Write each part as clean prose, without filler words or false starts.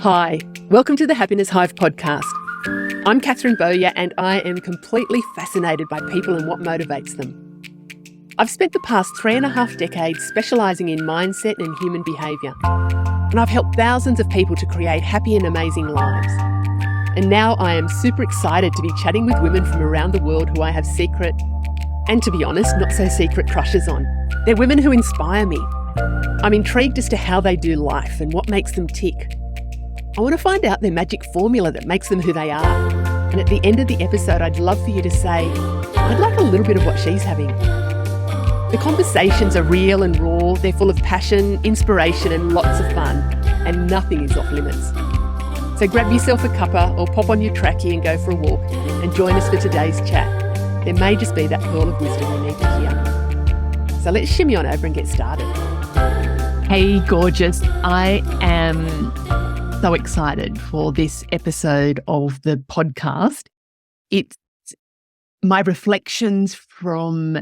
Hi, welcome to the Happiness Hive Podcast. I'm Bowyer and I am completely fascinated by people and what motivates them. I've spent the past 3.5 decades specialising in mindset and human behaviour, and I've helped thousands of people to create happy and amazing lives. And now I am super excited to be chatting with women from around the world who I have secret, and to be honest, not so secret crushes on. They're women who inspire me. I'm intrigued as to how they do life and what makes them tick. I want to find out their magic formula that makes them who they are. And at the end of the episode, I'd love for you to say, I'd like a little bit of what she's having. The conversations are real and raw. They're full of passion, inspiration, and lots of fun. And nothing is off limits. So grab yourself a cuppa or pop on your trackie and go for a walk and join us for today's chat. There may just be that pearl of wisdom you need to hear. So let's shimmy on over and get started. Hey, gorgeous. I am so excited for this episode of the podcast. It's my reflections from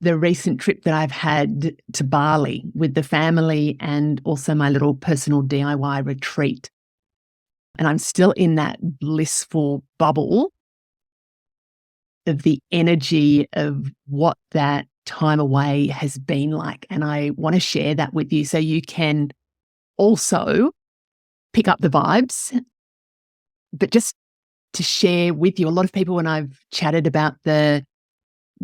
the recent trip that I've had to Bali with the family and also my little personal DIY retreat. And I'm still in that blissful bubble of the energy of what that time away has been like. And I want to share that with you so you can also pick up the vibes. But just to share with you, a lot of people, when I've chatted about the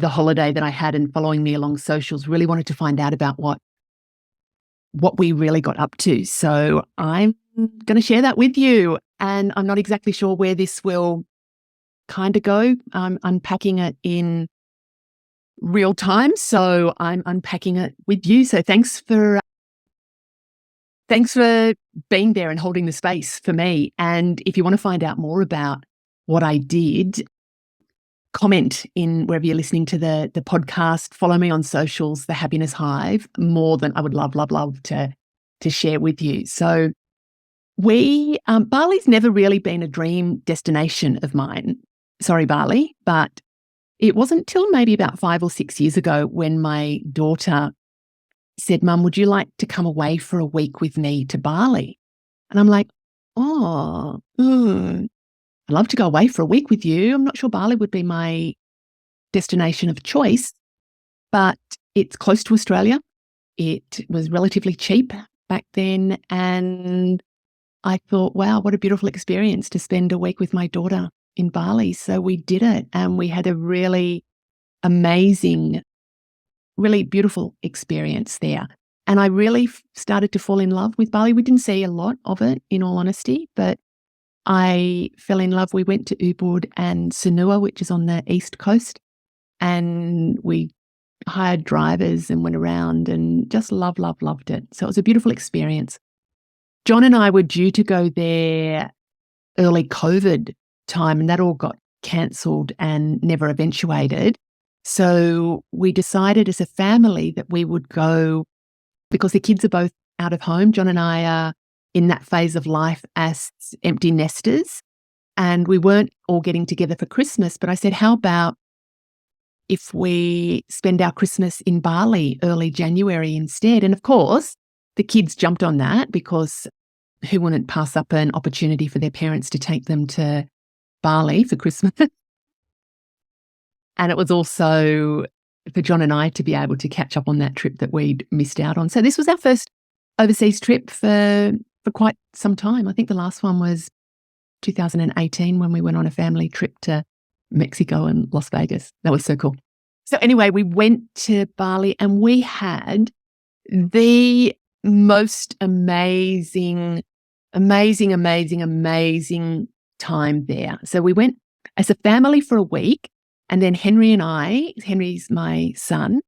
holiday that I had and following me along socials, really wanted to find out about what we really got up to. So I'm going to share that with you. And I'm not exactly sure where this will kind of go. I'm unpacking it in real time. So I'm unpacking it with you. So thanks for being there and holding the space for me. And if you want to find out more about what I did, comment in wherever you're listening to the podcast, follow me on socials, the Happiness Hive, more than I would love to share with you. So Bali's never really been a dream destination of mine. Sorry, Bali, but it wasn't till maybe about 5 or 6 years ago when my daughter said, Mum, would you like to come away for a week with me to Bali? And I'm like, I'd love to go away for a week with you. I'm not sure Bali would be my destination of choice, but it's close to Australia. It was relatively cheap back then. And I thought, wow, what a beautiful experience to spend a week with my daughter in Bali. So we did it and we had a really amazing, really beautiful experience there. And I really started to fall in love with Bali. We didn't see a lot of it, in all honesty, but I fell in love. We went to Ubud and Sanua, which is on the east coast, and we hired drivers and went around and just loved it. So it was a beautiful experience. John and I were due to go there early COVID time, and that all got cancelled and never eventuated. So we decided as a family that we would go because the kids are both out of home. John and I are in that phase of life as empty nesters, and we weren't all getting together for Christmas. But I said, how about if we spend our Christmas in Bali early January instead? And of course, the kids jumped on that because who wouldn't pass up an opportunity for their parents to take them to Bali for Christmas? And it was also for John and I to be able to catch up on that trip that we'd missed out on. So this was our first overseas trip for quite some time. I think the last one was 2018 when we went on a family trip to Mexico and Las Vegas. That was so cool. So anyway, we went to Bali and we had the most amazing time there. So we went as a family for a week, and then Henry's my son,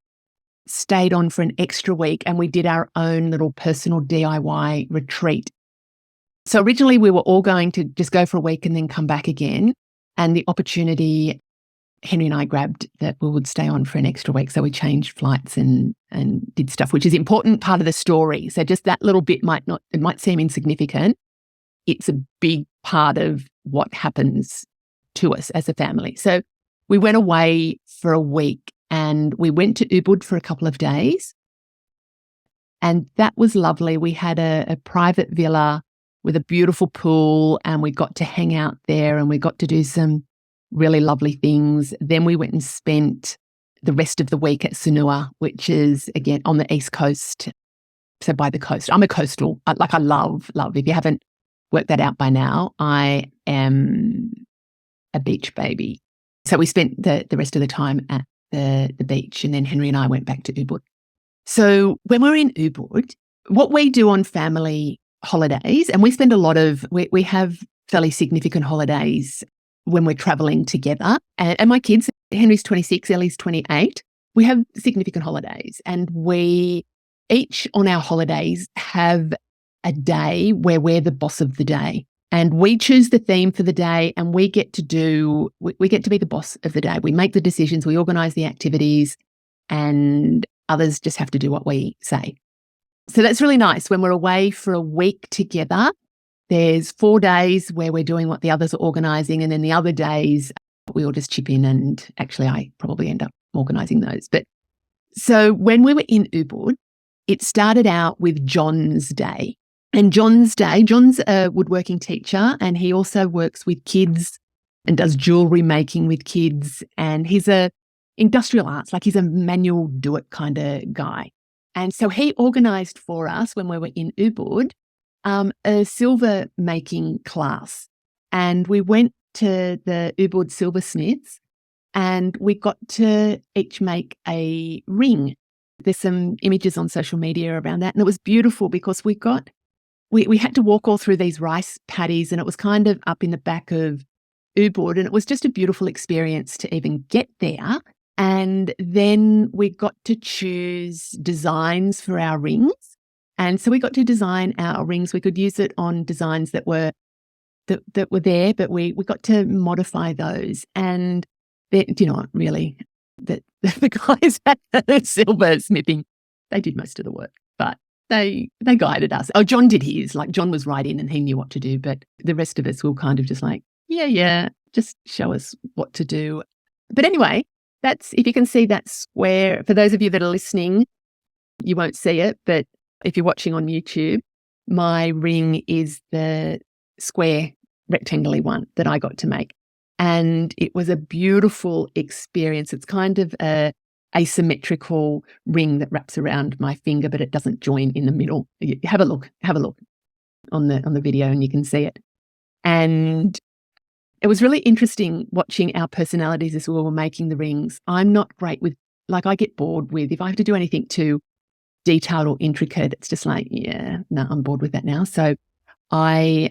stayed on for an extra week, and we did our own little personal DIY retreat. So originally we were all going to just go for a week and then come back again. And the opportunity, Henry and I grabbed that we would stay on for an extra week. So we changed flights and did stuff, which is an important part of the story. So just that little bit it might seem insignificant. It's a big part of what happens to us as a family. So we went away for a week and we went to Ubud for a couple of days. And that was lovely. We had a private villa with a beautiful pool, and we got to hang out there and we got to do some really lovely things. Then we went and spent the rest of the week at Sanua, which is, again, on the East Coast, so by the coast. I'm a coastal, I love. If you haven't worked that out by now, I am a beach baby. So we spent the rest of the time at the beach, and then Henry and I went back to Ubud. So when we're in Ubud, what we do on family holidays, and we spend we have fairly significant holidays when we're traveling together. And my kids, Henry's 26, Ellie's 28, we have significant holidays, and we each on our holidays have a day where we're the boss of the day. And we choose the theme for the day, and we get to be the boss of the day. We make the decisions, we organise the activities, and others just have to do what we say. So that's really nice. When we're away for a week together, there's 4 days where we're doing what the others are organising, and then the other days we all just chip in, and actually I probably end up organising those. But so when we were in Ubud, it started out with John's day. And John's a woodworking teacher, and he also works with kids and does jewellery making with kids, and he's a industrial arts, like he's a manual do-it kind of guy. And so he organised for us when we were in Ubud a silver making class, and we went to the Ubud silversmiths and we got to each make a ring. There's some images on social media around that, and it was beautiful because we had to walk all through these rice paddies, and it was kind of up in the back of Ubud, and it was just a beautiful experience to even get there. And then we got to choose designs for our rings. And so we got to design our rings. We could use it on designs that were there, but we got to modify those. And really, the guys at the silversmithing, they did most of the work, but they guided us. Oh, John did his. Like, John was right in and he knew what to do, but the rest of us were kind of just like, yeah, just show us what to do. But anyway, if you can see that square, for those of you that are listening, you won't see it, but if you're watching on YouTube, my ring is the square rectangular one that I got to make. And it was a beautiful experience. It's kind of a asymmetrical ring that wraps around my finger, but it doesn't join in the middle. Have a look on the video and you can see it. And it was really interesting watching our personalities as we were making the rings. I'm not great with, I get bored with, if I have to do anything too detailed or intricate, it's just like, I'm bored with that now. So I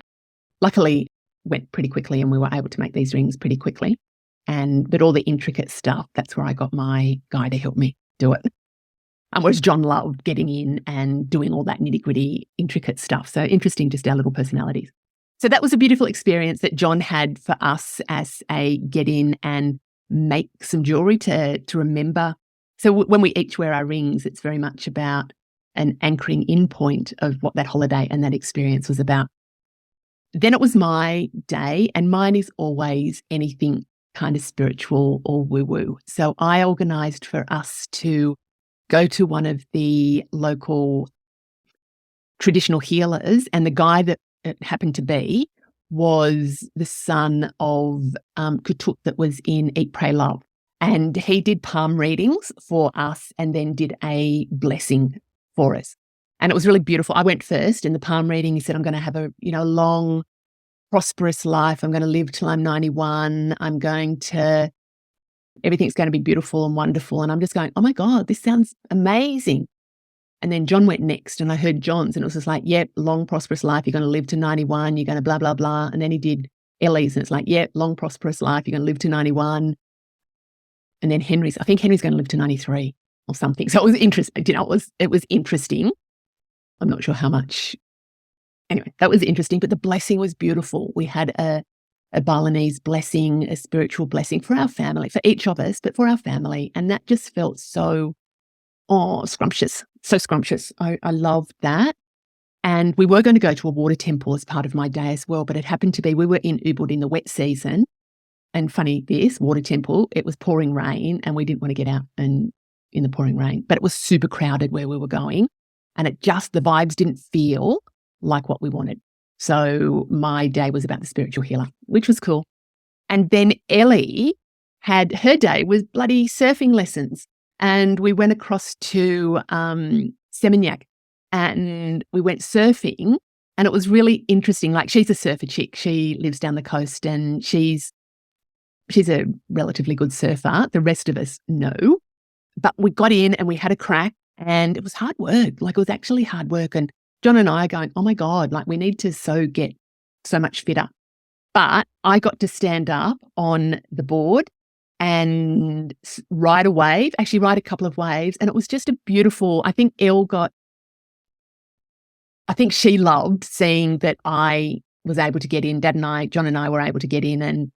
luckily went pretty quickly and we were able to make these rings pretty quickly. But all the intricate stuff, that's where I got my guy to help me do it. And whereas John loved getting in and doing all that nitty-gritty, intricate stuff. So interesting, just our little personalities. So that was a beautiful experience that John had for us as a get in and make some jewellery to remember. So when we each wear our rings, it's very much about an anchoring in point of what that holiday and that experience was about. Then it was my day, and mine is always anything kind of spiritual or woo-woo. So I organised for us to go to one of the local traditional healers, and the guy that it happened to be was the son of Kutut that was in Eat, Pray, Love. And he did palm readings for us and then did a blessing for us. And it was really beautiful. I went first in the palm reading. He said, I'm going to have a long, prosperous life. I'm going to live till I'm 91. Everything's going to be beautiful and wonderful. And I'm just going, oh my God, this sounds amazing. And then John went next and I heard John's and it was just like, yep, long, prosperous life. You're going to live to 91. You're going to blah, blah, blah. And then he did Ellie's and it's like, yep, long, prosperous life. You're going to live to 91. And then I think Henry's going to live to 93 or something. So it was interesting. It was interesting. I'm not sure how much. Anyway, that was interesting, but the blessing was beautiful. We had a Balinese blessing, a spiritual blessing for our family, for each of us, but for our family. And that just felt so, scrumptious, so scrumptious. I loved that. And we were going to go to a water temple as part of my day as well, but it happened to be, we were in Ubud in the wet season. And funny, this water temple, it was pouring rain and we didn't want to get out in the pouring rain, but it was super crowded where we were going. And the vibes didn't feel like what we wanted. So my day was about the spiritual healer, which was cool. And then Ellie had her day was bloody surfing lessons. And we went across to Seminyak and we went surfing. And it was really interesting. Like, she's a surfer chick. She lives down the coast and she's a relatively good surfer. The rest of us, no. But we got in and we had a crack and it was hard work. Like, it was actually hard work. And John and I are going, oh my God, like, we need to get so much fitter. But I got to stand up on the board and ride a wave, actually ride a couple of waves. And it was just a beautiful, I think she loved seeing that I was able to get in. John and I were able to get in and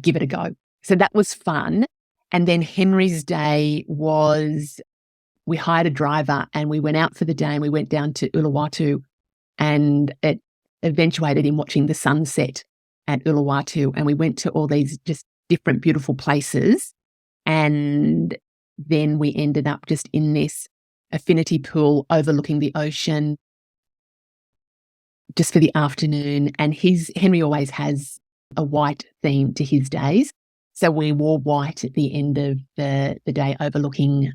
give it a go. So that was fun. And then Henry's day was, we hired a driver and we went out for the day and we went down to Uluwatu, and it eventuated in watching the sunset at Uluwatu. And we went to all these just different beautiful places. And then we ended up just in this affinity pool overlooking the ocean just for the afternoon. And Henry always has a white theme to his days. So we wore white at the end of the day overlooking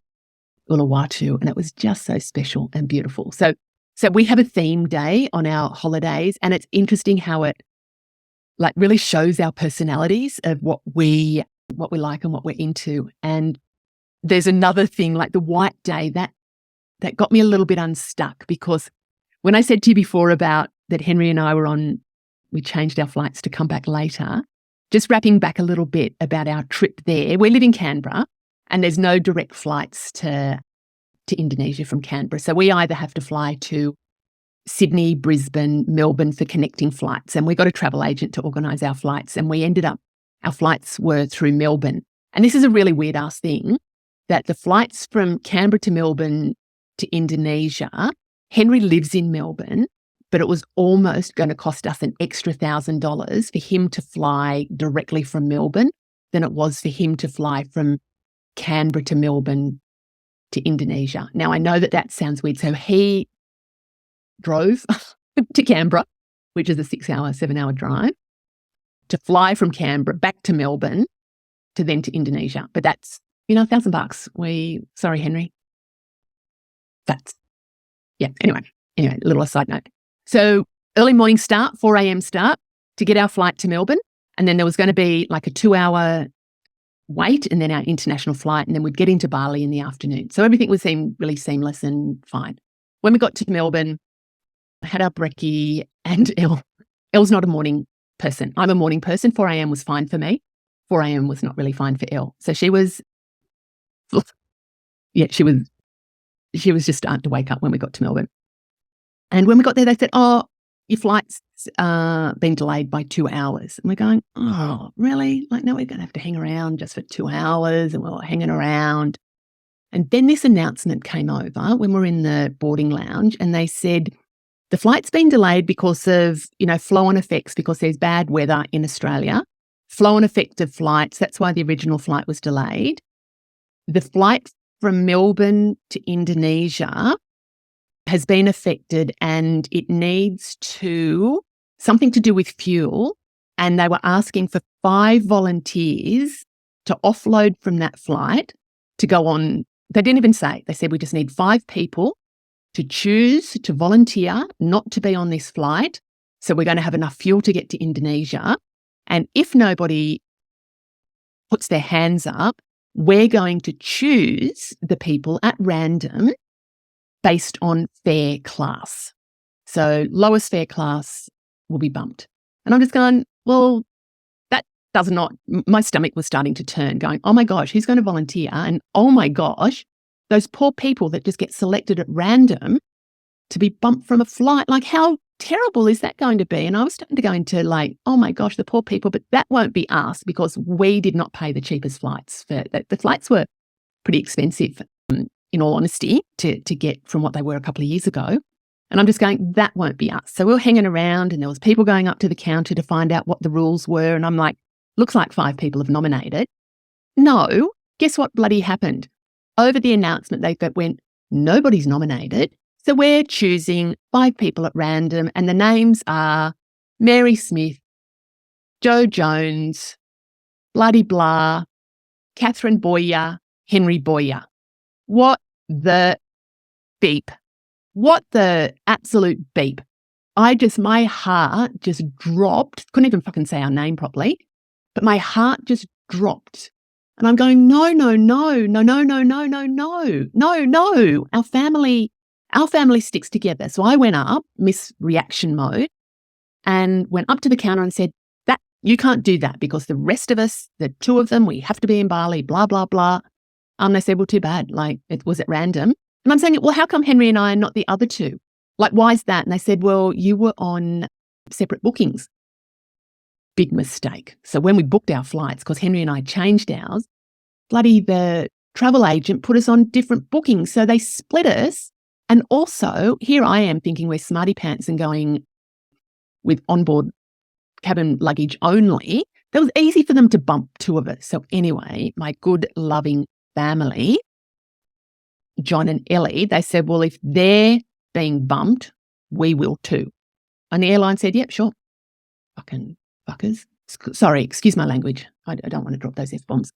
Uluwatu, and it was just so special and beautiful. So we have a theme day on our holidays, and it's interesting how it like really shows our personalities of what we like and what we're into. And there's another thing, like the white day, that got me a little bit unstuck, because when I said to you before about that Henry and I we changed our flights to come back later, just wrapping back a little bit about our trip there. We live in Canberra and there's no direct flights to Indonesia from Canberra. So we either have to fly to Sydney, Brisbane, Melbourne for connecting flights. And we got a travel agent to organise our flights. And our flights were through Melbourne. And this is a really weird ass thing, that the flights from Canberra to Melbourne to Indonesia, Henry lives in Melbourne, but it was almost going to cost us an extra $1,000 for him to fly directly from Melbourne than it was for him to fly from Canberra to Melbourne to Indonesia. Now, I know that sounds weird. So he drove to Canberra, which is a 7-hour drive, to fly from Canberra back to Melbourne to then to Indonesia. But that's, $1,000. Sorry, Henry. Anyway, a little aside note. So early morning start, 4 a.m. start to get our flight to Melbourne. And then there was going to be like a 2-hour wait and then our international flight. And then we'd get into Bali in the afternoon. So everything would seem really seamless and fine. When we got to Melbourne, I had our brekkie, and Elle's not a morning person. I'm a morning person. 4 a.m. was fine for me. 4 a.m. was not really fine for Elle. So she was just starting to wake up when we got to Melbourne. And when we got there, they said, oh, your flight's been delayed by 2 hours. And we're going, oh, really? Like, no, we're going to have to hang around just for 2 hours. And we were hanging around. And then this announcement came over when we were in the boarding lounge, and they said, the flight's been delayed because of, flow-on effects, because there's bad weather in Australia. Flow-on effect of flights, that's why the original flight was delayed. The flight from Melbourne to Indonesia has been affected, and it needs something to do with fuel. And they were asking for 5 volunteers to offload from that flight to go on. They didn't even say. They said, we just need 5 people to choose to volunteer not to be on this flight. So we're going to have enough fuel to get to Indonesia. And if nobody puts their hands up, we're going to choose the people at random based on fare class. So lowest fare class will be bumped. And I'm just going, well, that does not, my stomach was starting to turn, going, oh my gosh, who's going to volunteer? And oh my gosh, those poor people that just get selected at random to be bumped from a flight, like how terrible is that going to be? And I was starting to go into like, oh my gosh, the poor people, but that won't be us because we did not pay the cheapest flights. The flights were pretty expensive, in all honesty, to get from what they were a couple of years ago. And I'm just going, that won't be us. So we were hanging around and there was people going up to the counter to find out what the rules were. And I'm like, looks like 5 people have nominated. No, guess what bloody happened? Over the announcement, they went, nobody's nominated. So we're choosing 5 people at random, and the names are Mary Smith, Joe Jones, bloody blah, Catherine Bowyer, Henry Bowyer. What the beep? What the absolute beep? My heart just dropped. Couldn't even fucking say our name properly, but my heart just dropped. And I'm going, no. Our family sticks together. So I went up, Miss Reaction Mode, and went up to the counter and said, that you can't do that because the rest of us, the two of them, we have to be in Bali, blah, blah, blah. They said, well, too bad. Like, it was at random. And I'm saying, well, how come Henry and I are not the other two? Like, why is that? And they said, well, you were on separate bookings. Big mistake. So when we booked our flights, because Henry and I changed ours, bloody the travel agent put us on different bookings. So they split us. And also, here I am thinking we're smarty pants and going with onboard cabin luggage only. That was easy for them to bump two of us. So anyway, my good, loving family, John and Ellie, they said, well, if they're being bumped, we will too. And the airline said, yep, sure. Fucking fuckers. Sorry, excuse my language. I don't want to drop those F-bombs.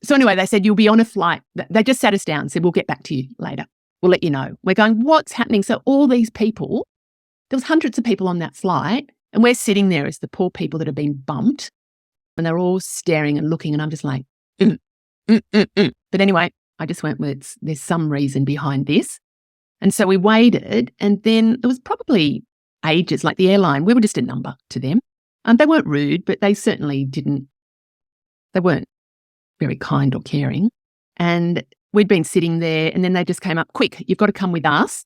So anyway, they said, you'll be on a flight. They just sat us down and said, we'll get back to you later. We'll let you know. We're going, what's happening? So all these people, there was hundreds of people on that flight, and we're sitting there as the poor people that have been bumped, and they're all staring and looking, and I'm just like, But anyway, I just went with, there's some reason behind this. And so we waited, and then there was probably ages, like the airline, we were just a number to them. They weren't rude, but they certainly they weren't very kind or caring. And we'd been sitting there, and then they just came up, quick, you've got to come with us.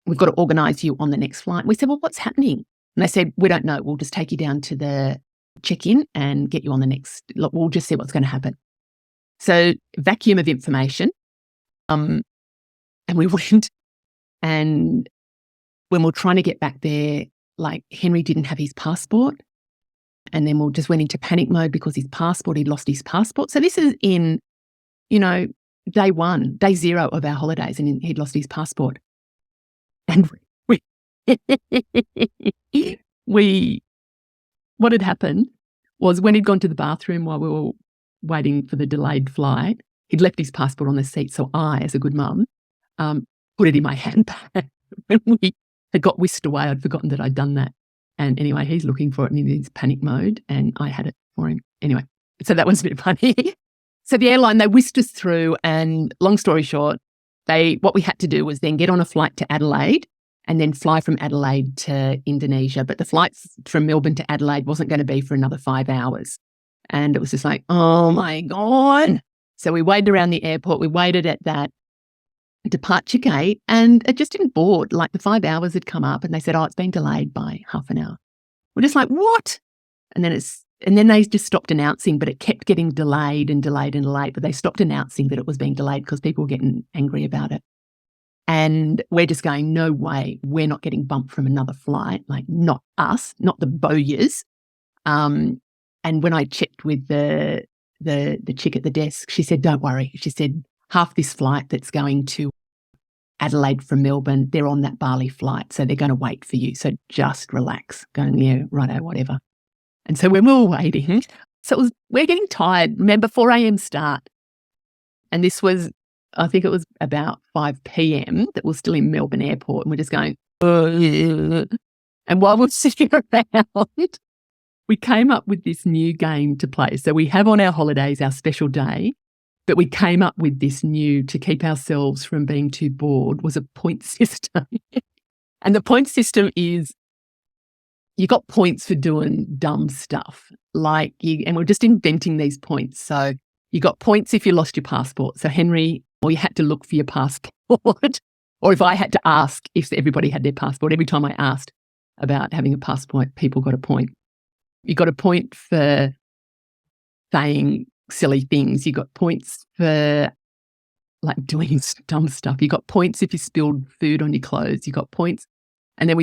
We've got to organise you on the next flight. We said, well, what's happening? And they said, we don't know. We'll just take you down to the check-in and get you on the next. Look, we'll just see what's going to happen. So vacuum of information. And we went, and when we were trying to get back there, like Henry didn't have his passport. And then we just went into panic mode because he'd lost his passport. So this is in, day 0 of our holidays, and he'd lost his passport. And what had happened was when he'd gone to the bathroom while we were waiting for the delayed flight, he'd left his passport on the seat. So I, as a good mum, put it in my handbag. When we had got whisked away, I'd forgotten that I'd done that. And anyway, he's looking for it and in his panic mode, and I had it for him. Anyway, so that was a bit funny. So the airline, they whisked us through, and long story short, what we had to do was then get on a flight to Adelaide and then fly from Adelaide to Indonesia. But the flight from Melbourne to Adelaide wasn't going to be for another 5 hours. And it was just like, oh my God. So we waited around the airport. We waited at that departure gate, and it just didn't board. Like the 5 hours had come up, and they said, oh, it's been delayed by half an hour. We're just like, what? And then they just stopped announcing, but it kept getting delayed and delayed and delayed. But they stopped announcing that it was being delayed because people were getting angry about it. And we're just going, no way, we're not getting bumped from another flight. Like, not us, not the Bowyers. And when I checked with the chick at the desk, she said, don't worry. She said, half this flight that's going to Adelaide from Melbourne, they're on that Bali flight, so they're going to wait for you. So just relax. Going, yeah, righto, whatever. And so when we were waiting, we're getting tired. Remember, 4 a.m. start. And this was, I think it was about 5 p.m. that we're still in Melbourne Airport, and we're just going, and while we're sitting around, we came up with this new game to play. So we have on our holidays our special day, but we came up with this new, to keep ourselves from being too bored, was a point system. And the point system is, you got points for doing dumb stuff. And we're just inventing these points. So you got points if you lost your passport. So Henry, or you had to look for your passport. Or if I had to ask if everybody had their passport, every time I asked about having a passport, people got a point. You got a point for saying silly things. You got points for like doing dumb stuff. You got points if you spilled food on your clothes. You got points. And then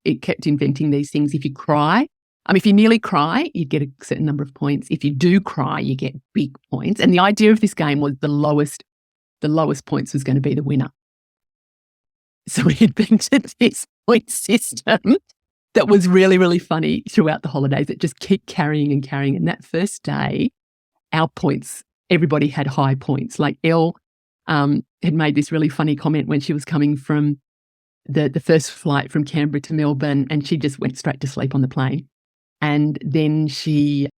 it kept inventing these things. If you cry, if you nearly cry, you'd get a certain number of points. If you do cry, you get big points. And the idea of this game was the lowest points was going to be the winner. So we invented this point system. that was really, really funny throughout the holidays. It just kept carrying and carrying. And that first day, our points, everybody had high points. Like Elle had made this really funny comment when she was coming from the first flight from Canberra to Melbourne, and she just went straight to sleep on the plane. And then she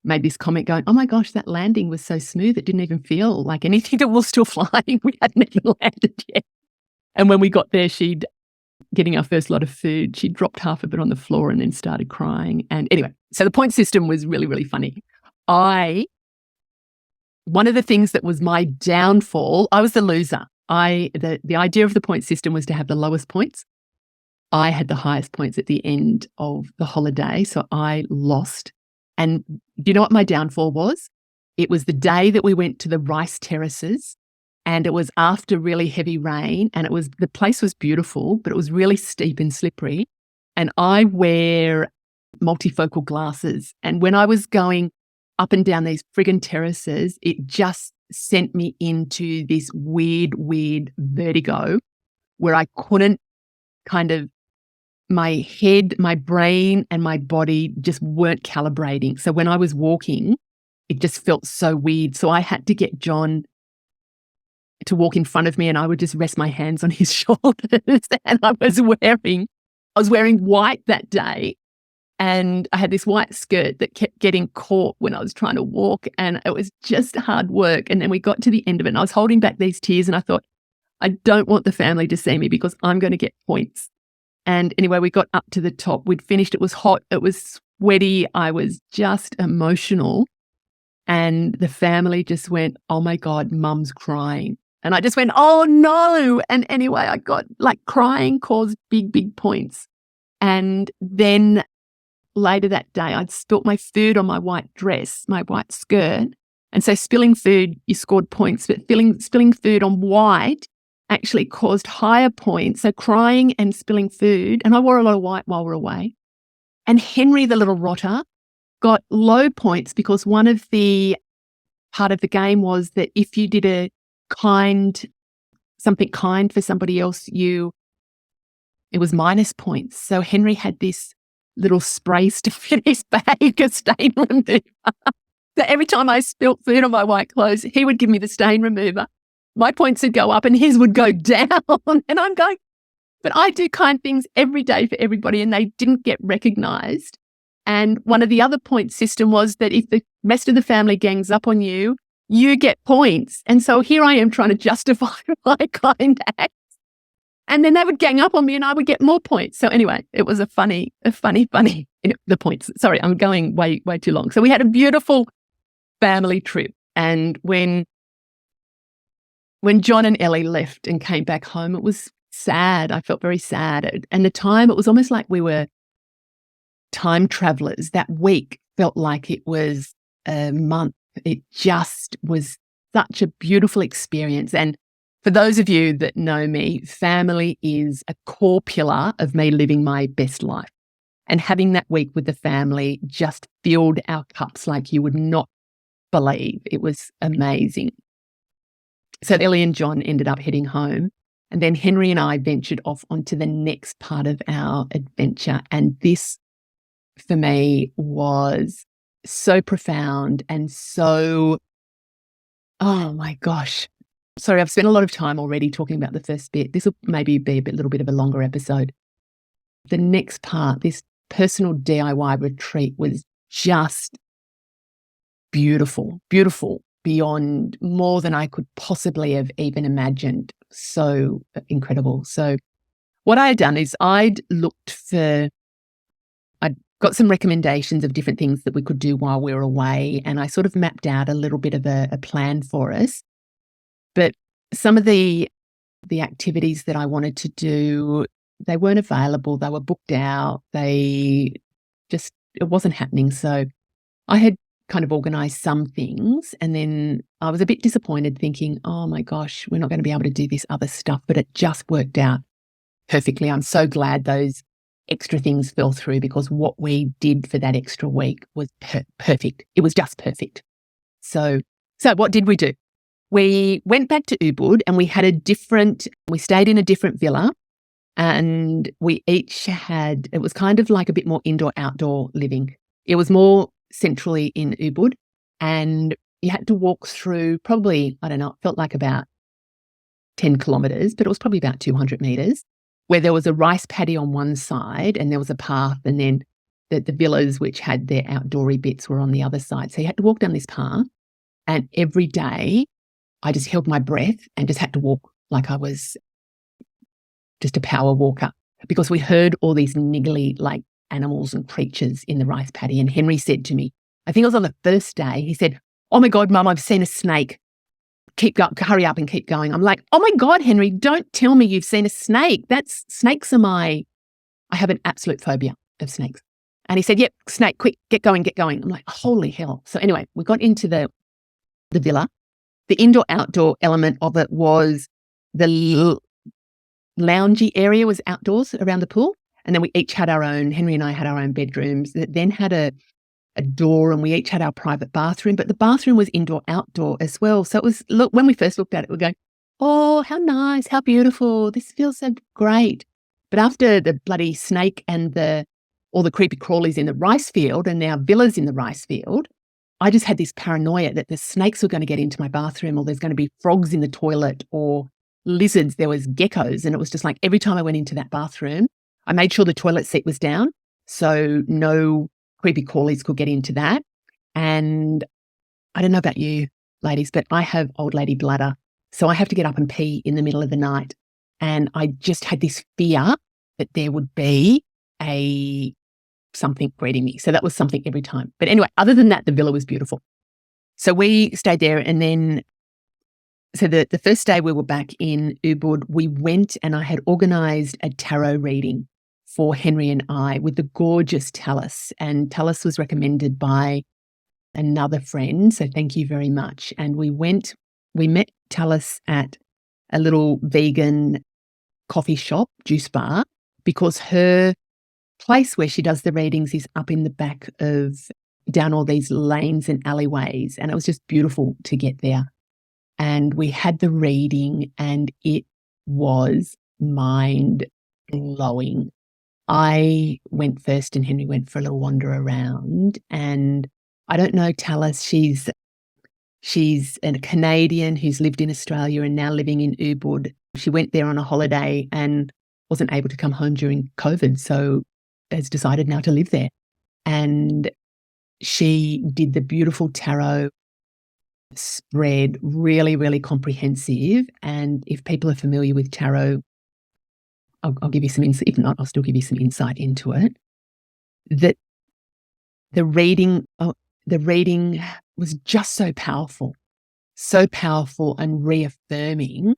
made this comment going, oh my gosh, that landing was so smooth. It didn't even feel like anything that was still flying. We hadn't even landed yet. And when we got there, getting our first lot of food, she dropped half of it on the floor and then started crying. And anyway, so the point system was really, really funny. One of the things that was my downfall, I was the loser. The idea of the point system was to have the lowest points. I had the highest points at the end of the holiday, so I lost. And do you know what my downfall was? It was the day that we went to the rice terraces, and it was after really heavy rain, and the place was beautiful, but it was really steep and slippery. And I wear multifocal glasses, and when I was going up and down these friggin' terraces, it just sent me into this weird vertigo where I couldn't my head, my brain and my body just weren't calibrating. So when I was walking, it just felt so weird. So I had to get John to walk in front of me, and I would just rest my hands on his shoulders. And I was wearing white that day. And I had this white skirt that kept getting caught when I was trying to walk, and it was just hard work. And then we got to the end of it, and I was holding back these tears, and I thought, I don't want the family to see me because I'm going to get points. And anyway, we got up to the top. We'd finished. It was hot. It was sweaty. I was just emotional. And the family just went, oh my God, Mum's crying. And I just went, oh no. And anyway, I got crying caused big points. And then later that day, I'd spilt my food on my white dress, my white skirt. And so spilling food, you scored points, but spilling food on white actually caused higher points. So crying and spilling food, and I wore a lot of white while we were away. And Henry, the little rotter, got low points because one of the part of the game was that if you did something kind for somebody else, it was minus points. So Henry had this little spray stick in his bag, a stain remover. So every time I spilt food on my white clothes, he would give me the stain remover. My points would go up and his would go down. And I'm going, but I do kind things every day for everybody, and they didn't get recognised. And one of the other point system was that if the rest of the family gangs up on you, you get points. And so here I am trying to justify my kind acts. And then they would gang up on me and I would get more points. So anyway, it was a funny, the points. Sorry, I'm going way too long. So we had a beautiful family trip. And when John and Ellie left and came back home, it was sad. I felt very sad. And the time, it was almost like we were time travelers. That week felt like it was a month. It just was such a beautiful experience. And for those of you that know me, family is a core pillar of me living my best life. And having that week with the family just filled our cups like you would not believe. It was amazing. So Ellie and John ended up heading home. And then Henry and I ventured off onto the next part of our adventure. And this, for me, was so profound and so, oh my gosh. Sorry, I've spent a lot of time already talking about the first bit. This will maybe be a little bit of a longer episode. The next part, this personal DIY retreat, was just beautiful beyond more than I could possibly have even imagined. So incredible. So what I had done is I'd got some recommendations of different things that we could do while we were away, and I sort of mapped out a little bit of a plan for us. But some of the activities that I wanted to do, they weren't available. They were booked out. It wasn't happening. So I had kind of organised some things, and then I was a bit disappointed thinking, oh my gosh, we're not going to be able to do this other stuff, but it just worked out perfectly. I'm so glad those extra things fell through, because what we did for that extra week was perfect. It was just perfect. So what did we do? We went back to Ubud and we stayed in a different villa, And we each had, it was kind of like a bit more indoor-outdoor living. It was more centrally in Ubud, and you had to walk through probably, I don't know, it felt like about 10 kilometres, but it was probably about 200 metres, where there was a rice paddy on one side and there was a path, and then the villas which had their outdoory bits were on the other side. So you had to walk down this path, and every day I just held my breath and just had to walk like I was just a power walker, because we heard all these niggly like animals and creatures in the rice paddy. And Henry said to me, I think it was on the first day, he said, "Oh my God, Mum, I've seen a snake. Hurry up and keep going." I'm like, "Oh my God, Henry, don't tell me you've seen a snake. Snakes are I have an absolute phobia of snakes." And he said, "Yep, snake, quick, get going, get going." I'm like, holy hell. So anyway, we got into the villa. The indoor-outdoor element of it was the loungy area was outdoors around the pool. And then we each had Henry and I had our own bedrooms that then had a door, and we each had our private bathroom, but the bathroom was indoor-outdoor as well. So it was, look, when we first looked at it, we go, oh, how nice, how beautiful. This feels so great. But after the bloody snake and all the creepy crawlies in the rice field and now villas in the rice field, I just had this paranoia that the snakes were going to get into my bathroom, or there's going to be frogs in the toilet, or lizards. There was geckos. And it was just like every time I went into that bathroom, I made sure the toilet seat was down so no creepy crawlies could get into that. And I don't know about you ladies, but I have old lady bladder. So I have to get up and pee in the middle of the night. And I just had this fear that there would be something greeting me. So that was something every time. But anyway, other than that, the villa was beautiful. So we stayed there, and then so the first day we were back in Ubud, we went and I had organised a tarot reading for Henry and I with the gorgeous Tallis. And Tallis was recommended by another friend. So thank you very much. And we met Tallis at a little vegan coffee shop, juice bar, because her place where she does the readings is up in the back down all these lanes and alleyways. And it was just beautiful to get there. And we had the reading, and it was mind-blowing. I went first and Henry went for a little wander around. And I don't know Tallis, she's a Canadian who's lived in Australia and now living in Ubud. She went there on a holiday and wasn't able to come home during COVID, so has decided now to live there. And she did the beautiful tarot spread, really, really comprehensive. And if people are familiar with tarot, I'll give you some insight. If not, I'll still give you some insight into it. That the reading was just so powerful and reaffirming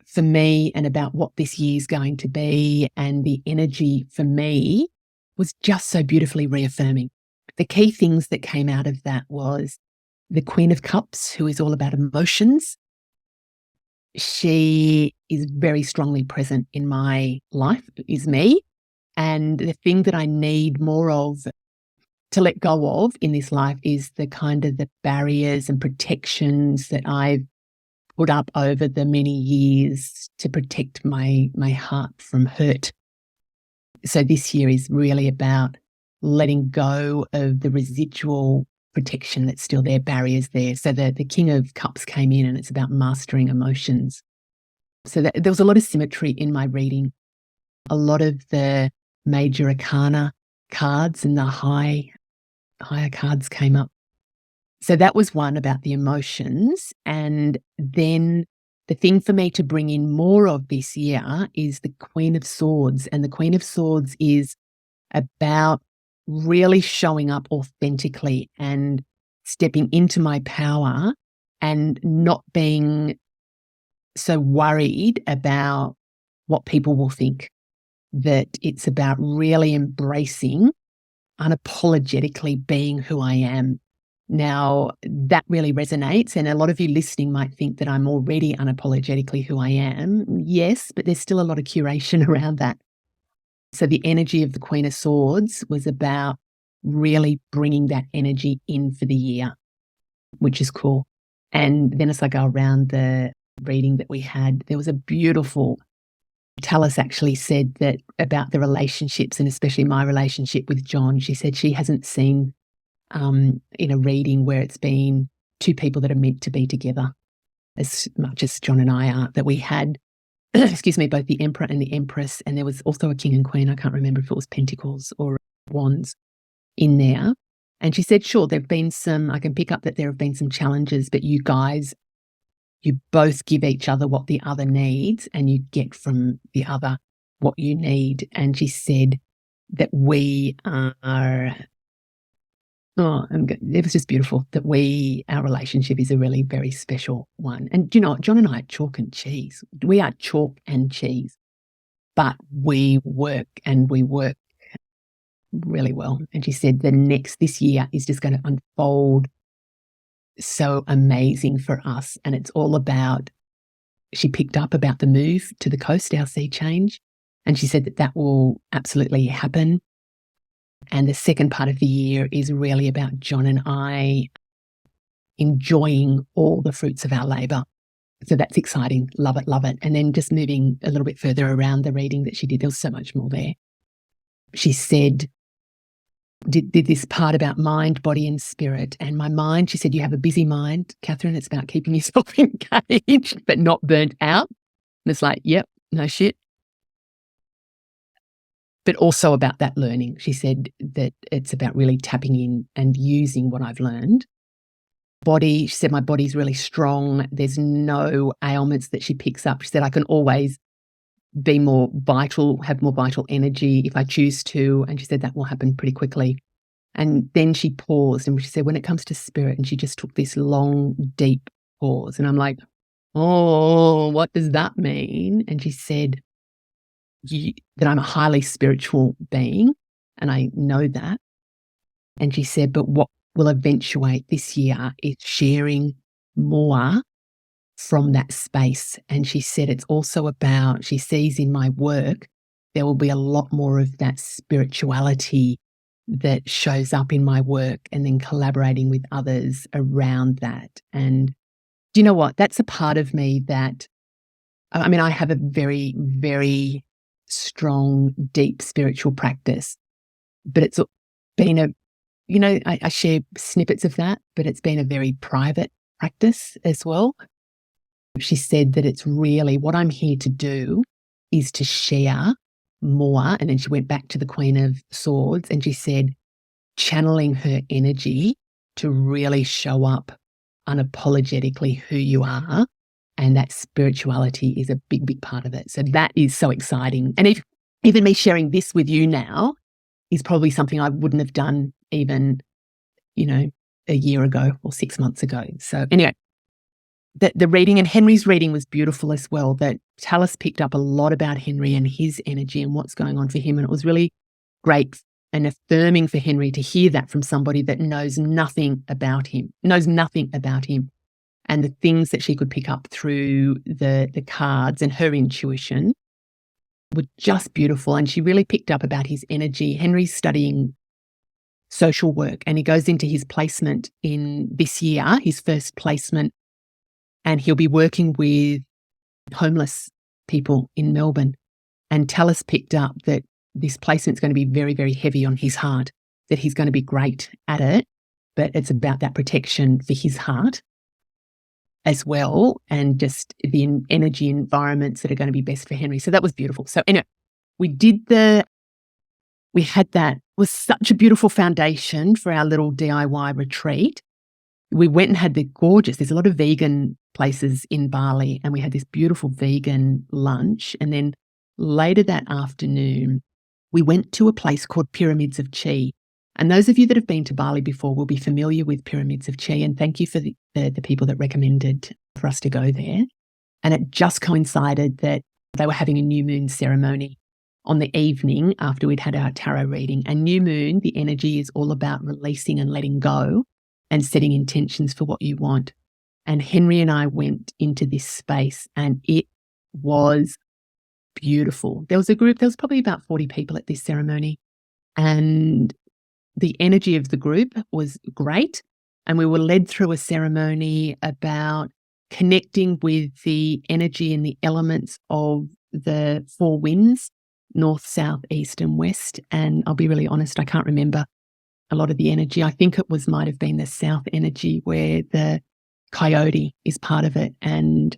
for me, and about what this year's going to be, and the energy for me was just so beautifully reaffirming. The key things that came out of that was the Queen of Cups, who is all about emotions. She is very strongly present in my life, is me. And the thing that I need more of to let go of in this life is the kind of the barriers and protections that I've put up over the many years to protect my heart from hurt. So this year is really about letting go of the residual protection that's still there, barriers there. So the King of Cups came in, and it's about mastering emotions. So there was a lot of symmetry in my reading. A lot of the major arcana cards and the higher cards came up. So that was one about the emotions. And then the thing for me to bring in more of this year is the Queen of Swords. And the Queen of Swords is about really showing up authentically and stepping into my power and not being so worried about what people will think. That it's about really embracing, unapologetically being who I am. Now, that really resonates, and a lot of you listening might think that I'm already unapologetically who I am. Yes, but there's still a lot of curation around that. So the energy of the Queen of Swords was about really bringing that energy in for the year, which is cool. And then as I go around the reading that we had, there was a beautiful Tallis actually said that about the relationships, and especially my relationship with John. She said she hasn't seen in a reading where it's been two people that are meant to be together as much as John and I are, that we had, excuse me, both the Emperor and the Empress, and there was also a King and Queen. I can't remember if it was Pentacles or Wands in there. And she said, sure, there have been some, I can pick up that there have been some challenges, but you guys, you both give each other what the other needs and you get from the other what you need. And she said that we are, it was just beautiful that our relationship is a really very special one. And you know what, John and I are chalk and cheese. We are chalk and cheese, but we work really well. And she said this year is just going to unfold so amazing for us. And it's all about, she picked up about the move to the coast, our sea change. And she said that will absolutely happen. And the second part of the year is really about John and I enjoying all the fruits of our labour. So that's exciting. Love it, love it. And then just moving a little bit further around the reading that she did, there was so much more there. She said, did this part about mind, body and spirit. And my mind, she said, you have a busy mind, Catherine. It's about keeping yourself engaged but not burnt out. And it's like, yep, no shit. But also about that learning. She said that it's about really tapping in and using what I've learned. Body, she said, my body's really strong. There's no ailments that she picks up. She said, I can always be more vital, have more vital energy if I choose to. And she said that will happen pretty quickly. And then she paused and she said, when it comes to spirit, and she just took this long, deep pause. And I'm like, oh, what does that mean? And she said that I'm a highly spiritual being, and I know that. And she said, but what will eventuate this year is sharing more from that space. And she said it's also about, she sees in my work, there will be a lot more of that spirituality that shows up in my work, and then collaborating with others around that. And do you know what? That's a part of me that, I mean, I have a very, very strong, deep spiritual practice, but it's been I share snippets of that, but it's been a very private practice as well. She said that it's really what I'm here to do is to share more. And then she went back to the Queen of Swords and she said, channeling her energy to really show up unapologetically who you are. And that spirituality is a big, big part of it. So that is so exciting. And even me sharing this with you now is probably something I wouldn't have done even, a year ago or 6 months ago. So anyway, the reading, and Henry's reading was beautiful as well, that Tallis picked up a lot about Henry and his energy and what's going on for him. And it was really great and affirming for Henry to hear that from somebody that knows nothing about him. And the things that she could pick up through the cards and her intuition were just beautiful. And she really picked up about his energy. Henry's studying social work and he goes into his placement in this year, his first placement, and he'll be working with homeless people in Melbourne. And Tallis picked up that this placement's going to be very, very heavy on his heart, that he's going to be great at it, but it's about that protection for his heart as well, and just the energy environments that are going to be best for Henry. So that was beautiful. So anyway, we had that. It was such a beautiful foundation for our little DIY retreat. We went and had there's a lot of vegan places in Bali, and we had this beautiful vegan lunch. And then later that afternoon, we went to a place called Pyramids of Chi. And those of you that have been to Bali before will be familiar with Pyramids of Chi. And thank you for the people that recommended for us to go there. And it just coincided that they were having a new moon ceremony on the evening after we'd had our tarot reading. And new moon, the energy is all about releasing and letting go and setting intentions for what you want. And Henry and I went into this space and it was beautiful. There was probably about 40 people at this ceremony, and the energy of the group was great. And we were led through a ceremony about connecting with the energy and the elements of the four winds, north, south, east, and west. And I'll be really honest, I can't remember a lot of the energy. I think it might have been the south energy where the coyote is part of it and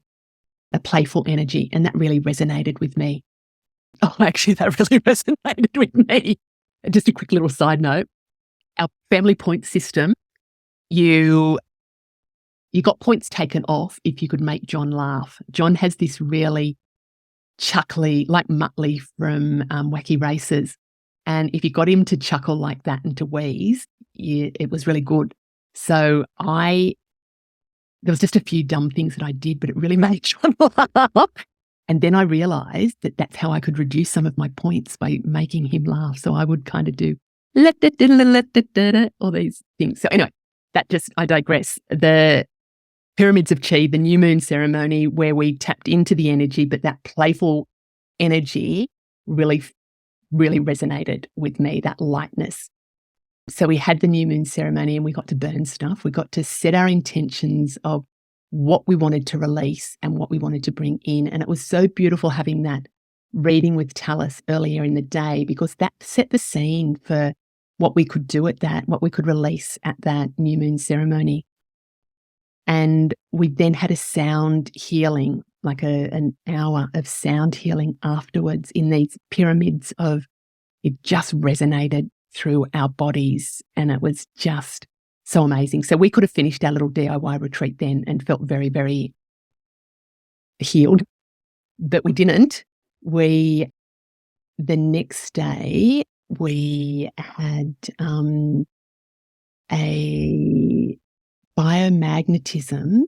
a playful energy. And that really resonated with me. Oh, actually, that really resonated with me. Just a quick little side note. Our family point system, you got points taken off if you could make John laugh. John has this really chuckly, like Muttley from Wacky Races. And if you got him to chuckle like that and to wheeze, it was really good. So there was just a few dumb things that I did, but it really made John laugh. And then I realized that that's how I could reduce some of my points by making him laugh. So I would kind of do all these things. So anyway, I digress. The Pyramids of Chi, the new moon ceremony where we tapped into the energy, but that playful energy really, really resonated with me, that lightness. So we had the new moon ceremony and we got to burn stuff. We got to set our intentions of what we wanted to release and what we wanted to bring in. And it was so beautiful having that reading with Tallis earlier in the day, because that set the scene for what we could do what we could release at that new moon ceremony. And we then had a sound healing, like an hour of sound healing afterwards in these pyramids it just resonated through our bodies. And it was just so amazing. So we could have finished our little DIY retreat then and felt very, very healed, but we didn't. The next day we had a biomagnetism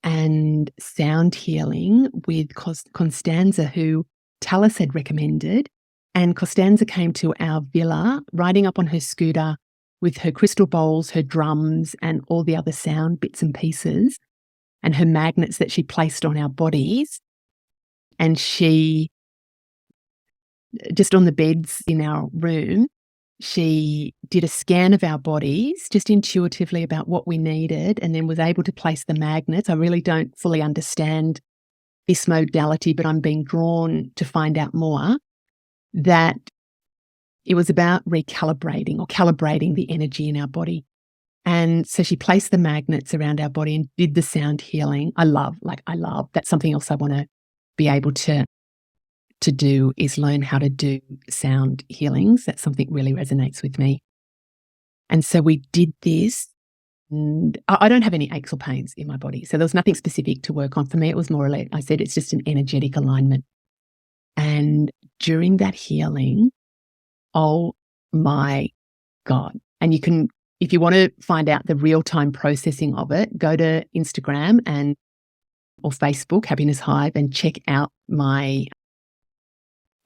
and sound healing with Constanza, who Tallis had recommended. And Constanza came to our villa riding up on her scooter with her crystal bowls, her drums, and all the other sound bits and pieces, and her magnets that she placed on our bodies. And she, just on the beds in our room, she did a scan of our bodies just intuitively about what we needed, and then was able to place the magnets. I really don't fully understand this modality, but I'm being drawn to find out more, that it was about recalibrating or calibrating the energy in our body. And so she placed the magnets around our body and did the sound healing. I love, that's something else I want to be able to do, is learn how to do sound healings. That's something that really resonates with me. And so we did this, and I don't have any aches or pains in my body. So there was nothing specific to work on. For me, it was more or less, I said, it's just an energetic alignment. And during that healing, oh my God. And you can, if you want to find out the real-time processing of it, go to Instagram or Facebook, Happiness Hive, and check out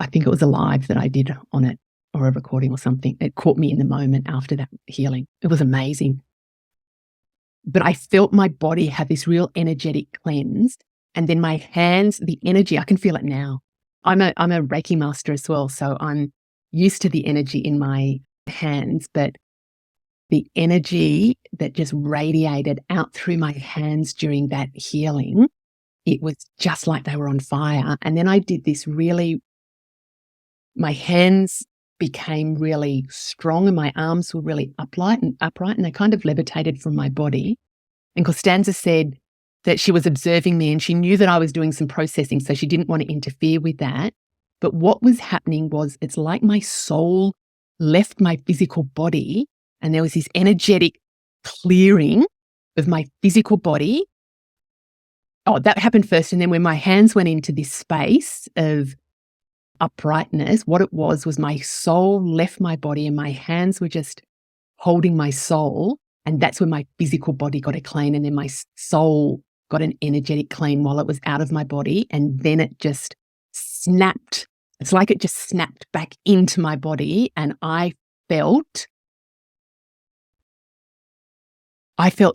I think it was a live that I did on it, or a recording or something. It caught me in the moment after that healing. It was amazing. But I felt my body have this real energetic cleanse. And then my hands, the energy, I can feel it now. I'm a Reiki master as well, so I'm used to the energy in my hands, but the energy that just radiated out through my hands during that healing, it was just like they were on fire. And then I did this my hands became really strong and my arms were really upright and they kind of levitated from my body. And Constanza said that she was observing me and she knew that I was doing some processing, so she didn't want to interfere with that. But what was happening was, it's like my soul left my physical body and there was this energetic clearing of my physical body. Oh, that happened first. And then when my hands went into this space of uprightness, what it was my soul left my body and my hands were just holding my soul. And that's when my physical body got a clean, and then my soul got an energetic clean while it was out of my body. And then it just snapped. It's like it just snapped back into my body. And I felt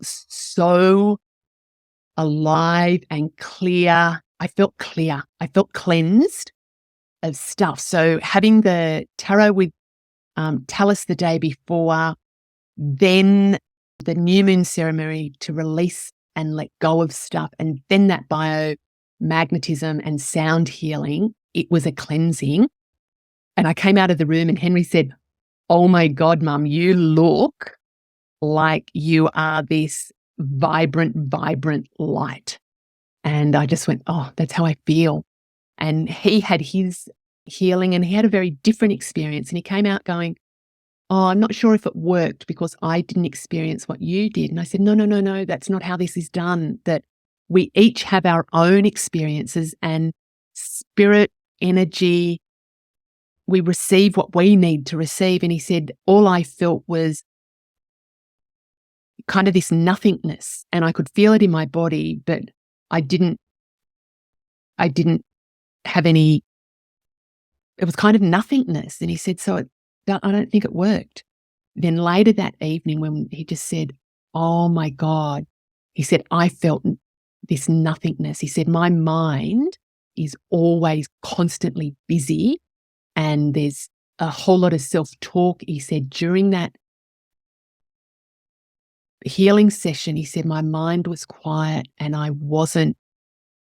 so alive and clear. I felt clear. I felt cleansed of stuff. So having the tarot with Tallis the day before, then the new moon ceremony to release and let go of stuff, and then that biomagnetism and sound healing, it was a cleansing. And I came out of the room and Henry said, "Oh my God, Mum, you look like you are this vibrant light." And I just went, "Oh, that's how I feel." And he had his healing and he had a very different experience. And he came out going, "Oh, I'm not sure if it worked because I didn't experience what you did." And I said, No, that's not how this is done. That we each have our own experiences and spirit, energy, we receive what we need to receive. And he said, all I felt was kind of this nothingness, and I could feel it in my body, but I didn't have any, it was kind of nothingness. And he said, I don't think it worked. Then later that evening when he just said, "Oh my God," he said, "I felt this nothingness." He said, "My mind is always constantly busy and there's a whole lot of self-talk." He said, during that healing session, he said, my mind was quiet and I wasn't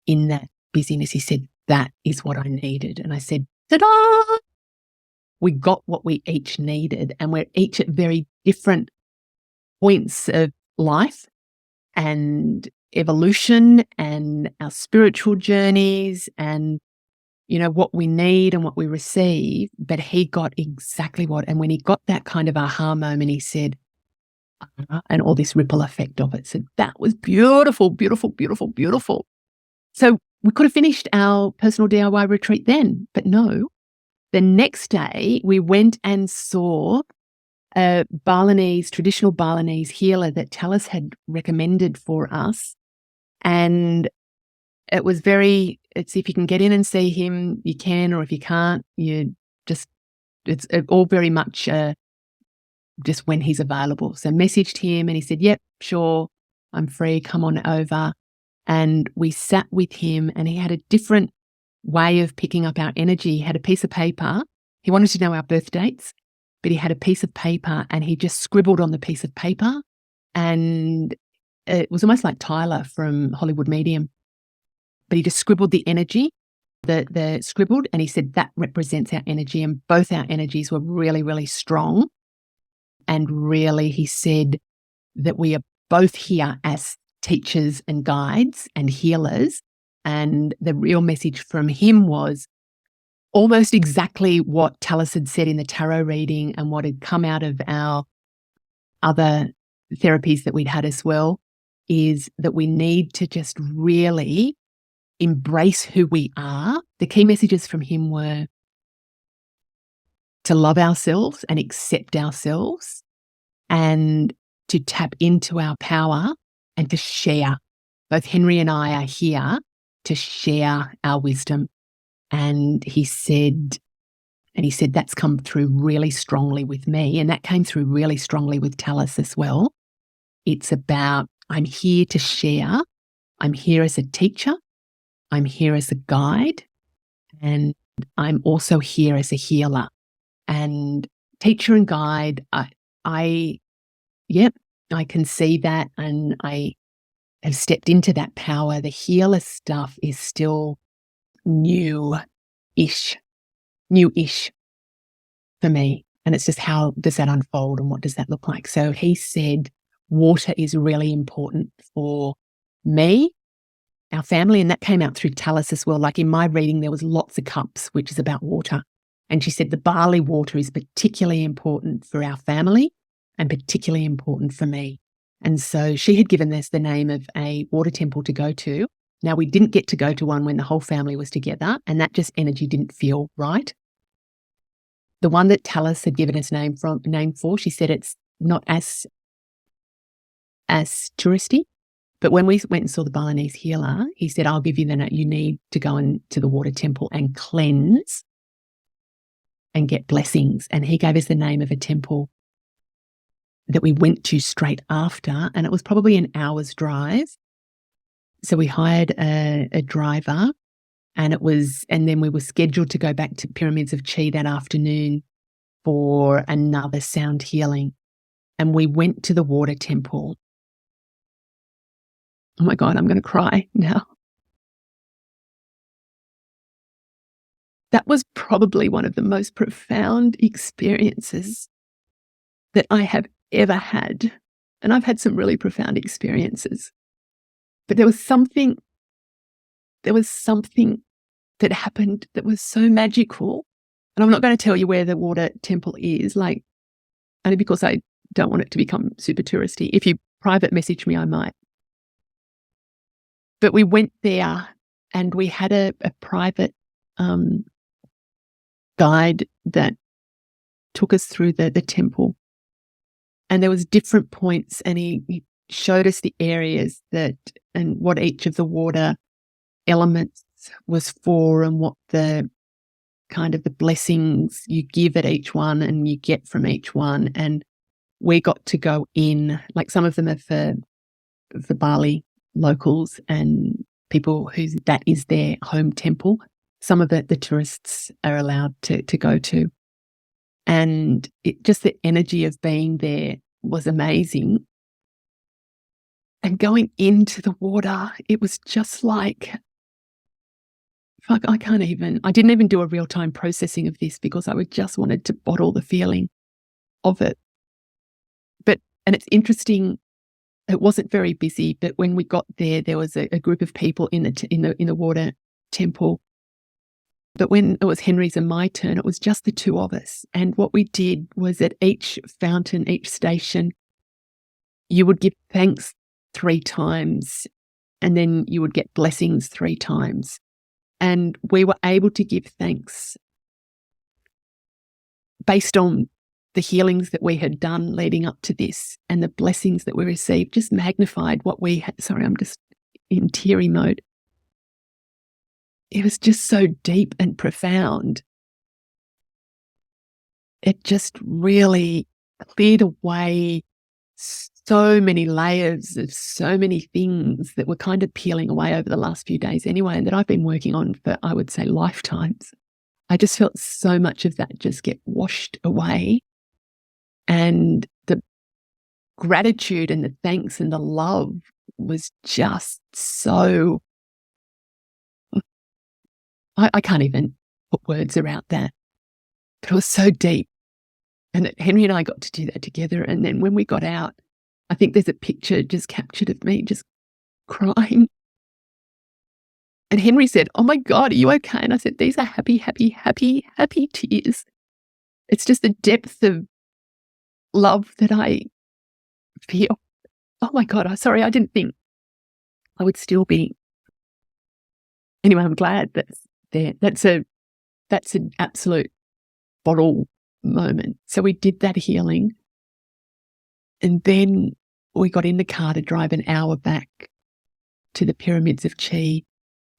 in that busyness. He said, that is what I needed. And I said, ta-da! We got what we each needed, and we're each at very different points of life and evolution and our spiritual journeys and, what we need and what we receive. But he got exactly what, and when he got that kind of aha moment, he said, and all this ripple effect of it. So that was beautiful, beautiful, beautiful, beautiful. So we could have finished our personal DIY retreat then, but no. The next day, we went and saw a traditional Balinese healer that Talis had recommended for us. And it was it's if you can get in and see him, you can, or if you can't, it's all very much just when he's available. So messaged him and he said, "Yep, sure, I'm free, come on over." And we sat with him and he had a different way of picking up our energy. He had a piece of paper. He wanted to know our birth dates, but he had a piece of paper and he just scribbled on the piece of paper. And it was almost like Tyler from Hollywood Medium, but he just scribbled the energy, the scribbled, and he said that represents our energy. And both our energies were really, really strong. And really, he said that we are both here as teachers and guides and healers. And the real message from him was almost exactly what Talis had said in the tarot reading and what had come out of our other therapies that we'd had as well, is that we need to just really embrace who we are. The key messages from him were to love ourselves and accept ourselves and to tap into our power and to share. Both Henry and I are here to share our wisdom. And he said that's come through really strongly with me, and that came through really strongly with Talis as well. It's about, I'm here to share. I'm here as a teacher. I'm here as a guide. And I'm also here as a healer. And teacher and guide, I can see that, and I have stepped into that power. The healer stuff is still new-ish for me. And it's just, how does that unfold and what does that look like? So he said water is really important for me, our family, and that came out through Talis as well. Like in my reading, there was lots of cups, which is about water. And she said the Bali water is particularly important for our family and particularly important for me. And so she had given us the name of a water temple to go to. Now, we didn't get to go to one when the whole family was together, and that just energy didn't feel right. The one that Talis had given us name for, she said it's not as touristy. But when we went and saw the Balinese healer, he said, I'll give you the note. You need to go into the water temple and cleanse and get blessings. And he gave us the name of a temple that we went to straight after, and it was probably an hour's drive. So we hired a driver, and then we were scheduled to go back to Pyramids of Chi that afternoon for another sound healing. And we went to the water temple. Oh my God, I'm going to cry now. that was probably one of the most profound experiences that I have ever had. And I've had some really profound experiences. But there was something that happened that was so magical. And I'm not going to tell you where the water temple is, like, only because I don't want it to become super touristy. If you private message me, I might. But we went there and we had a private guide that took us through the temple. And there was different points, and he showed us the areas and what each of the water elements was for, and what the kind of the blessings you give at each one and you get from each one. And we got to go in, like some of them are for Bali locals and people that is their home temple. Some of it the tourists are allowed to go to. And just the energy of being there was amazing. And going into the water, it was just like, I didn't even do a real-time processing of this because I just wanted to bottle the feeling of it. And it's interesting, it wasn't very busy, but when we got there was a group of people in the water temple. But when it was Henry's and my turn, it was just the two of us. And what we did was at each fountain, each station, you would give thanks 3 times and then you would get blessings 3 times. And we were able to give thanks based on the healings that we had done leading up to this, and the blessings that we received just magnified what we had. Sorry, I'm just in teary mode. It was just so deep and profound. It just really cleared away so many layers of so many things that were kind of peeling away over the last few days anyway, and that I've been working on for, I would say, lifetimes. I just felt so much of that just get washed away. And the gratitude and the thanks and the love was just so, I can't even put words around that. But it was so deep. And Henry and I got to do that together. And then when we got out, I think there's a picture just captured of me just crying. And Henry said, "Oh my God, are you okay?" And I said, "These are happy, happy, happy, happy tears." It's just the depth of love that I feel. Oh my God, sorry, I didn't think I would still be. Anyway, I'm glad that's there. That's an absolute bottle moment. So we did that healing. And then we got in the car to drive an hour back to the pyramids of Chi.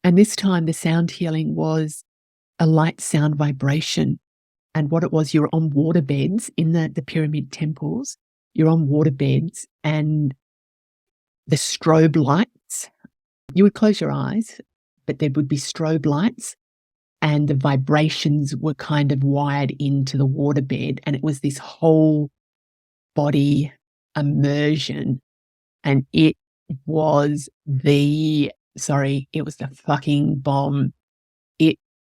And this time the sound healing was a light sound vibration. And what it was, you were on water beds in the pyramid temples. You're on water beds, and the strobe lights, you would close your eyes, but there would be strobe lights, and the vibrations were kind of wired into the water bed. And it was this whole body immersion. And it was the fucking bomb.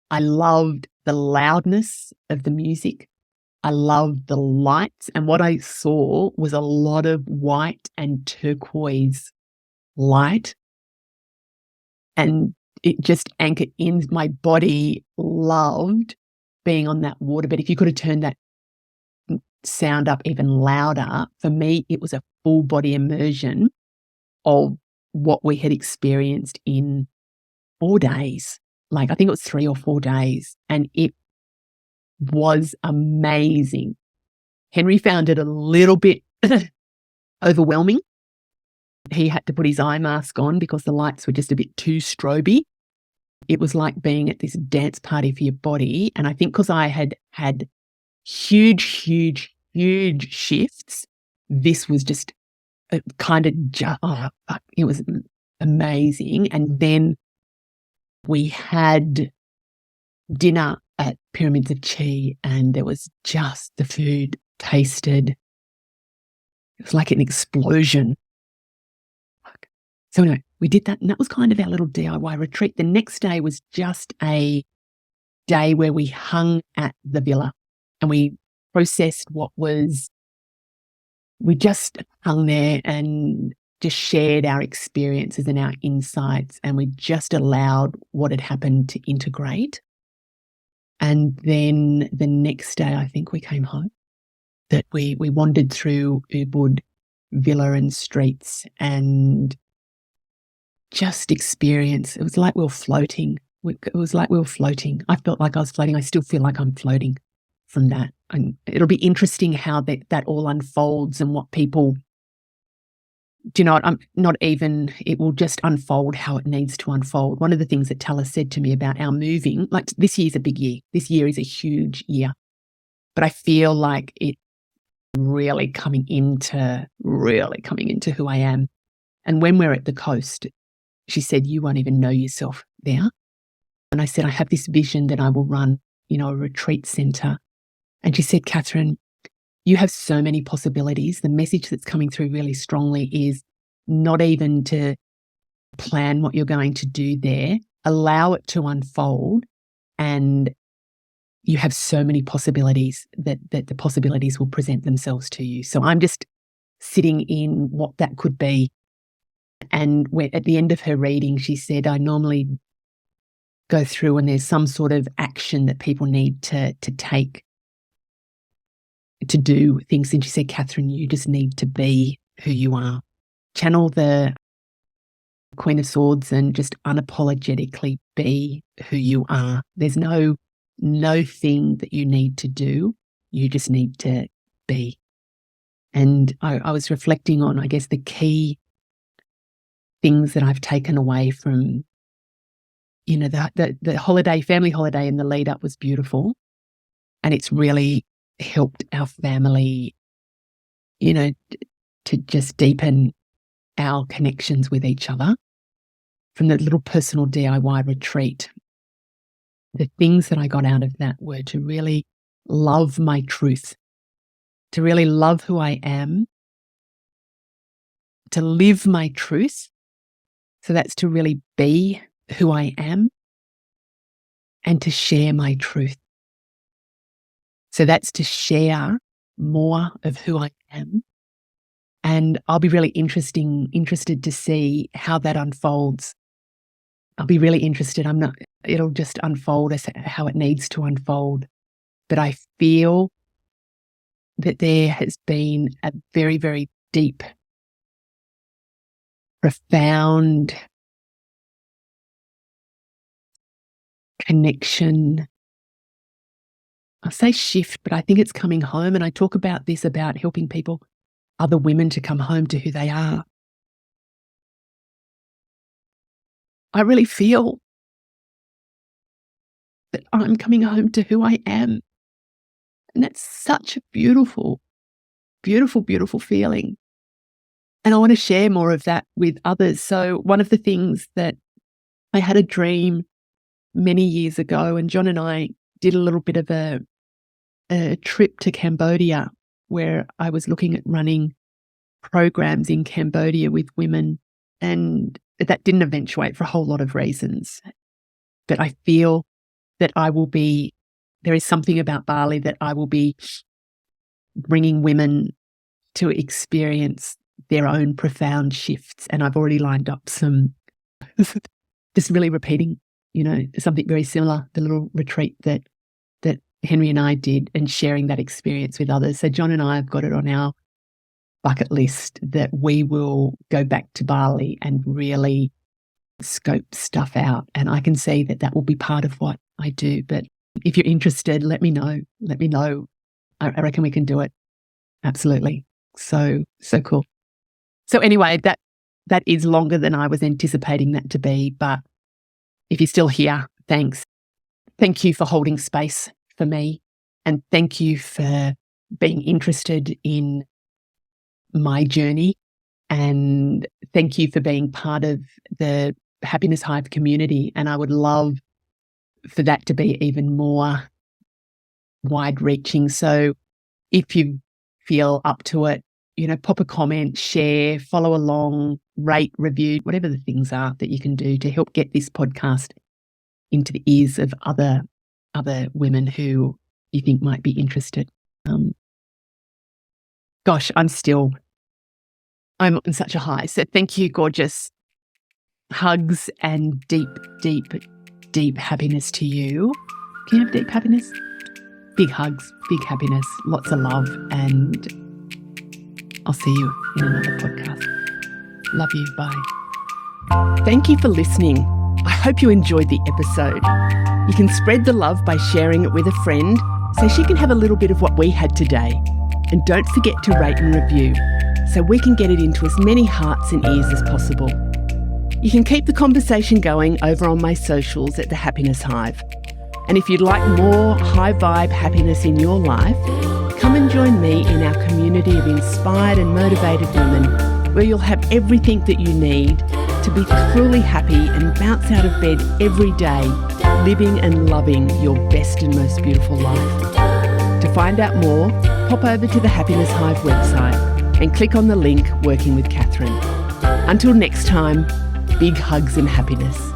I loved the loudness of the music. I loved the lights. And what I saw was a lot of white and turquoise light. And it just anchored in. My body loved being on that waterbed. If you could have turned that sound up even louder, for me, it was a full body immersion of what we had experienced in 4 days. Like, I think it was 3 or 4 days, and it was amazing. Henry found it a little bit overwhelming. He had to put his eye mask on because the lights were just a bit too stroby. It was like being at this dance party for your body. And I think because I had had huge shifts, this was just it was amazing. And then we had dinner at Pyramids of Chi, and there was just the food tasted. It was like an explosion. So anyway, we did that, and that was kind of our little DIY retreat. The next day was just a day where we hung at the villa and we processed we just hung there and just shared our experiences and our insights, and we just allowed what had happened to integrate. And then the next day, I think we came home, that we wandered through Ubud villa and streets and just experienced. It was like we were floating. It was like we were floating. I felt like I was floating. I still feel like I'm floating from that. And it'll be interesting how that all unfolds and what people, do you know what, I'm not even, it will just unfold how it needs to unfold. One of the things that Tala said to me about our moving, like this year's a big year. This year is a huge year. But I feel like it's really coming into who I am. And when we're at the coast, she said, you won't even know yourself there. And I said, I have this vision that I will run, a retreat centre. And she said, Catherine, you have so many possibilities. The message that's coming through really strongly is not even to plan what you're going to do there, allow it to unfold, and you have so many possibilities that the possibilities will present themselves to you. So I'm just sitting in what that could be. And at the end of her reading, she said, I normally go through and there's some sort of action that people need to take to do things. And she said, Catherine, you just need to be who you are. Channel the Queen of Swords and just unapologetically be who you are. There's no thing that you need to do. You just need to be. And I was reflecting on, I guess, the key things that I've taken away from, the holiday, family holiday in the lead up was beautiful. And it's really helped our family, to just deepen our connections with each other. From the little personal DIY retreat, the things that I got out of that were to really love my truth, to really love who I am, to live my truth. So that's to really be who I am and to share my truth. So that's to share more of who I am. And I'll be really interested to see how that unfolds. I'll be really interested. It'll just unfold as how it needs to unfold. But I feel that there has been a very, very deep, profound connection. I say shift, but I think it's coming home. And I talk about this, about helping people, other women, to come home to who they are. I really feel that I'm coming home to who I am. And that's such a beautiful, beautiful, beautiful feeling. And I want to share more of that with others. So one of the things that I had a dream many years ago, and John and I did a little bit of a trip to Cambodia, where I was looking at running programs in Cambodia with women, and that didn't eventuate for a whole lot of reasons. But I feel that there is something about Bali that I will be bringing women to experience their own profound shifts. And I've already lined up some, just really repeating, something very similar, the little retreat that Henry and I did, and sharing that experience with others. So John and I have got it on our bucket list that we will go back to Bali and really scope stuff out. And I can see that will be part of what I do. But if you're interested, let me know. Let me know. I reckon we can do it. Absolutely. So cool. So anyway, that is longer than I was anticipating that to be. But if you're still here, thanks. Thank you for holding space for me. And thank you for being interested in my journey. And thank you for being part of the Happiness Hive community. And I would love for that to be even more wide-reaching. So if you feel up to it, pop a comment, share, follow along, rate, review, whatever the things are that you can do to help get this podcast into the ears of other other women who you think might be interested. Gosh, I'm on such a high. So thank you, gorgeous. Hugs and deep, deep, deep happiness to you. Can you have deep happiness? Big hugs, big happiness, lots of love, and I'll see you in another podcast. Love you. Bye. Thank you for listening. I hope you enjoyed the episode. You can spread the love by sharing it with a friend so she can have a little bit of what we had today. And don't forget to rate and review so we can get it into as many hearts and ears as possible. You can keep the conversation going over on my socials at the Happiness Hive. And if you'd like more high vibe happiness in your life, come and join me in our community of inspired and motivated women, where you'll have everything that you need to be truly happy and bounce out of bed every day, living and loving your best and most beautiful life. To find out more, pop over to the Happiness Hive website and click on the link Working with Catherine. Until next time, big hugs and happiness.